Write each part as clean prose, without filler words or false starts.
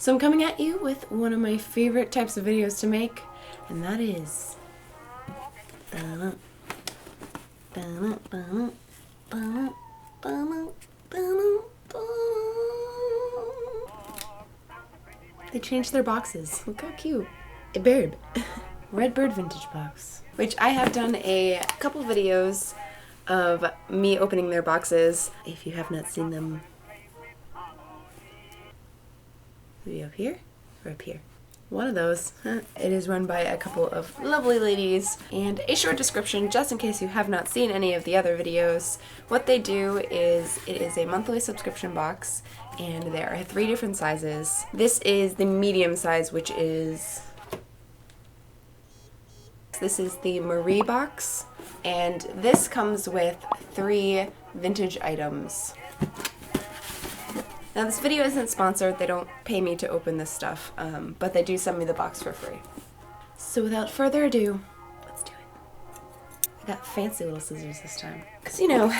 So I'm coming at you with one of my favorite types of videos to make, and that is they changed their boxes. Look how cute. A bird. Redbird Vintage Box, which I have done a couple videos of me opening their boxes. If you have not seen them, maybe up here or up here. One of those. It is run by a couple of lovely ladies, and a short description just in case you have not seen any of the other videos. What they do is, it is a monthly subscription box, and there are 3 different sizes. This is the medium size, which is... This is the Marie box, and this comes with 3 vintage items. Now this video isn't sponsored, they don't pay me to open this stuff, but they do send me the box for free. So without further ado, let's do it. I got fancy little scissors this time. Because, you know,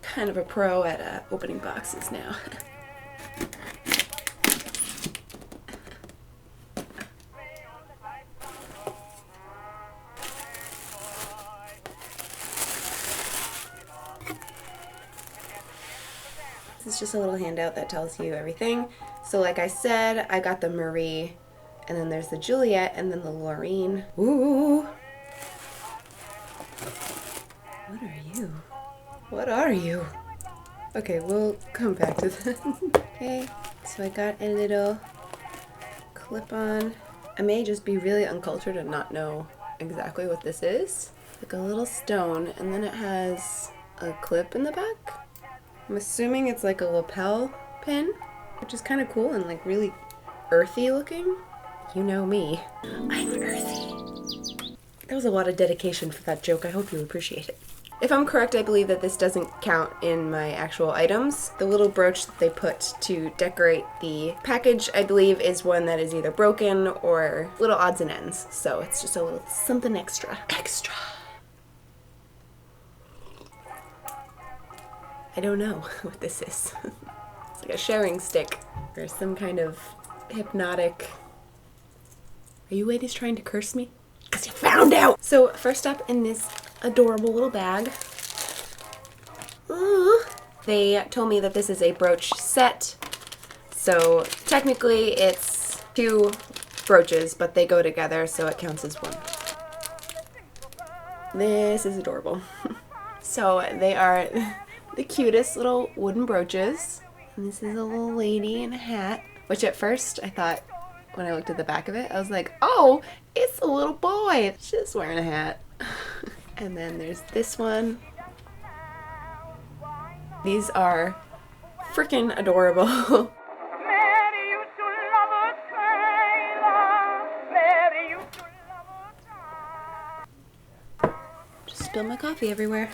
kind of a pro at opening boxes now. This is just a little handout that tells you everything. So like I said, I got the Marie, and then there's the Juliet, and then the Lorraine. Ooh! What are you? What are you? Okay, we'll come back to that. Okay, so I got a little clip-on. I may just be really uncultured and not know exactly what this is. Like a little stone, and then it has a clip in the back. I'm assuming it's like a lapel pin, which is kind of cool and like really earthy looking. You know me. I'm earthy. That was a lot of dedication for that joke. I hope you appreciate it. If I'm correct, I believe that this doesn't count in my actual items. The little brooch that they put to decorate the package, I believe, is one that is either broken or little odds and ends. So it's just a little something extra. Extra. I don't know what this is. It's like a sharing stick or some kind of hypnotic... Are you ladies trying to curse me? Because you found out! So first up in this adorable little bag, they told me that this is a brooch set. So technically it's 2 brooches, but they go together, so it counts as one. This is adorable. So they are the cutest little wooden brooches. And this is a little lady in a hat, which at first I thought, when I looked at the back of it, I was like, oh, it's a little boy. It's just wearing a hat. And then there's this one. These are freaking adorable. Just spilled my coffee everywhere.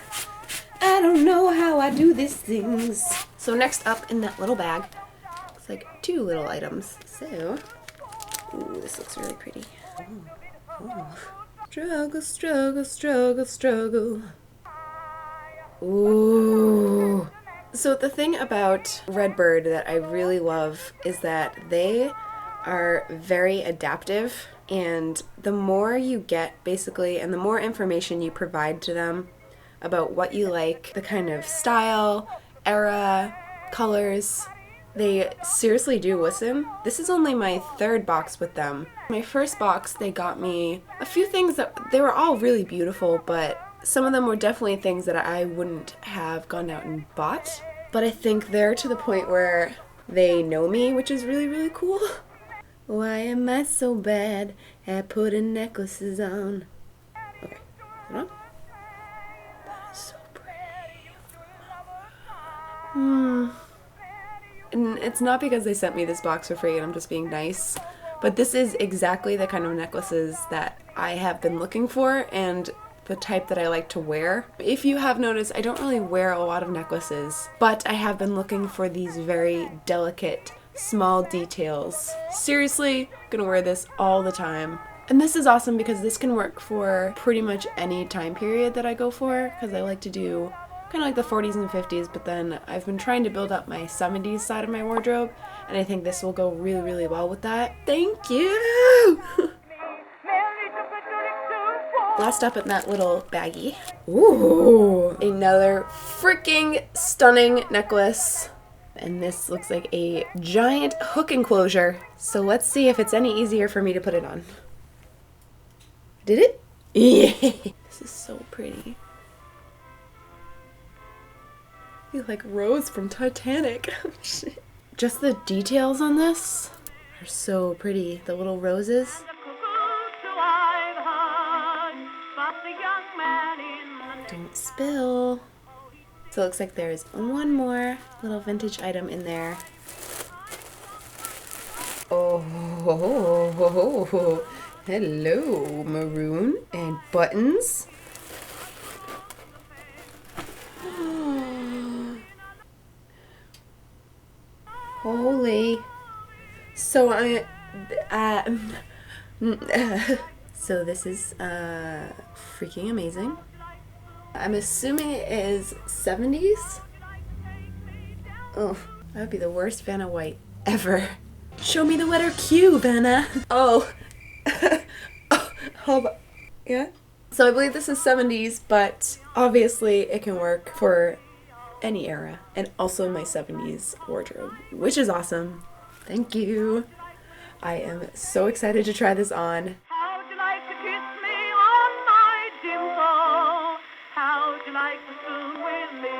I don't know how I do these things. So next up in that little bag, it's like 2 little items. So, ooh, this looks really pretty. Ooh, ooh. Struggle, struggle, struggle, struggle. Ooh. So the thing about Redbird that I really love is that they are very adaptive, and the more you get, basically, and the more information you provide to them about what you like, the kind of style, era, colors, they seriously do listen. This is only my 3rd box with them. My first box, they got me a few things that, they were all really beautiful, but some of them were definitely things that I wouldn't have gone out and bought. But I think they're to the point where they know me, which is really, really cool. Why am I so bad at putting necklaces on? Okay, hold on. That is so pretty. And it's not because they sent me this box for free and I'm just being nice, but this is exactly the kind of necklaces that I have been looking for and the type that I like to wear. If you have noticed, I don't really wear a lot of necklaces, but I have been looking for these very delicate small details. Seriously, gonna wear this all the time. And this is awesome because this can work for pretty much any time period that I go for, because I like to do kind of like the 40s and 50s, but then I've been trying to build up my 70s side of my wardrobe, and I think this will go really, really well with that. Thank you! Last up in that little baggie. Ooh! Another freaking stunning necklace. And this looks like a giant hook enclosure. So let's see if it's any easier for me to put it on. Did it? Yeah! This is so pretty. I feel like Rose from Titanic. Just the details on this are so pretty. The little roses. Don't spill. So it looks like there's one more little vintage item in there. Oh, hello, maroon and buttons. Holy. So so this is freaking amazing. I'm assuming it is 70s. Oh, that would be the worst Vanna White ever. Show me the letter Q, Vanna. Oh. Oh, hold on. Yeah? So I believe this is 70s, but obviously it can work for any era, and also my 70s wardrobe, which is awesome. Thank you. I am so excited to try this on. How'd you like to kiss me on my dimple? How'd you like to spoon with me?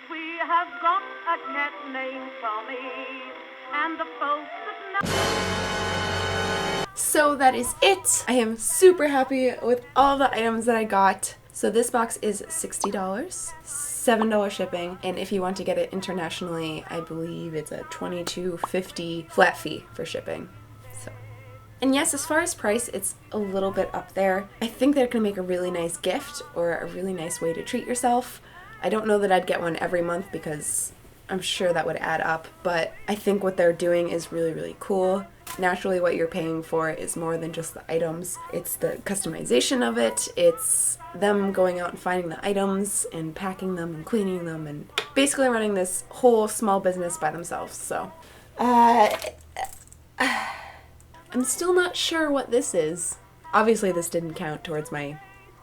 We have got a cat named Tommy, and the folks that So that is it. I am super happy with all the items that I got. So this box is $60, $7 shipping, and if you want to get it internationally, I believe it's a $22.50 flat fee for shipping. So, and yes, as far as price, it's a little bit up there. I think that it can make a really nice gift or a really nice way to treat yourself. I don't know that I'd get one every month because I'm sure that would add up, but I think what they're doing is really, really cool. Naturally, what you're paying for is more than just the items. It's the customization of it. It's them going out and finding the items and packing them and cleaning them and basically running this whole small business by themselves. So, I'm still not sure what this is. Obviously, this didn't count towards my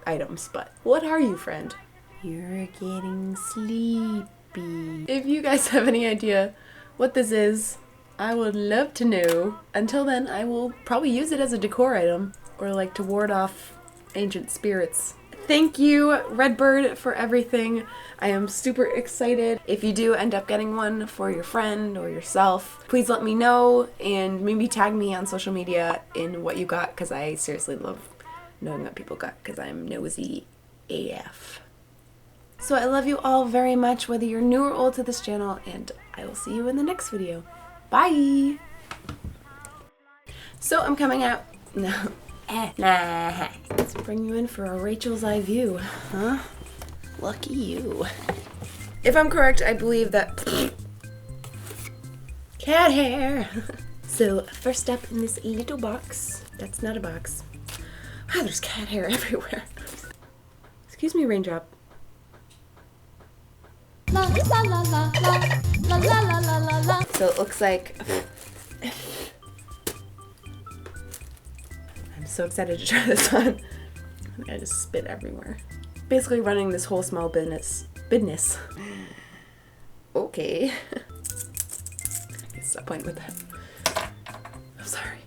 items, but what are you, friend? You're getting sleepy. If you guys have any idea what this is, I would love to know. Until then, I will probably use it as a decor item or like to ward off ancient spirits. Thank you, Redbird, for everything. I am super excited. If you do end up getting one for your friend or yourself, please let me know and maybe tag me on social media in what you got, because I seriously love knowing what people got because I'm nosy AF. So I love you all very much, whether you're new or old to this channel, and I will see you in the next video. Bye! So I'm coming out. No. Let's bring you in for a Rachel's eye view, huh? Lucky you. If I'm correct, I believe that cat hair. So first up in this little box, that's not a box. Wow, there's cat hair everywhere. Excuse me, raindrop. La la la la la la la la la la. So it looks like I'm so excited to try this on. I just spit everywhere. Basically running this whole small business. Okay. I can stop playing with that. I'm sorry.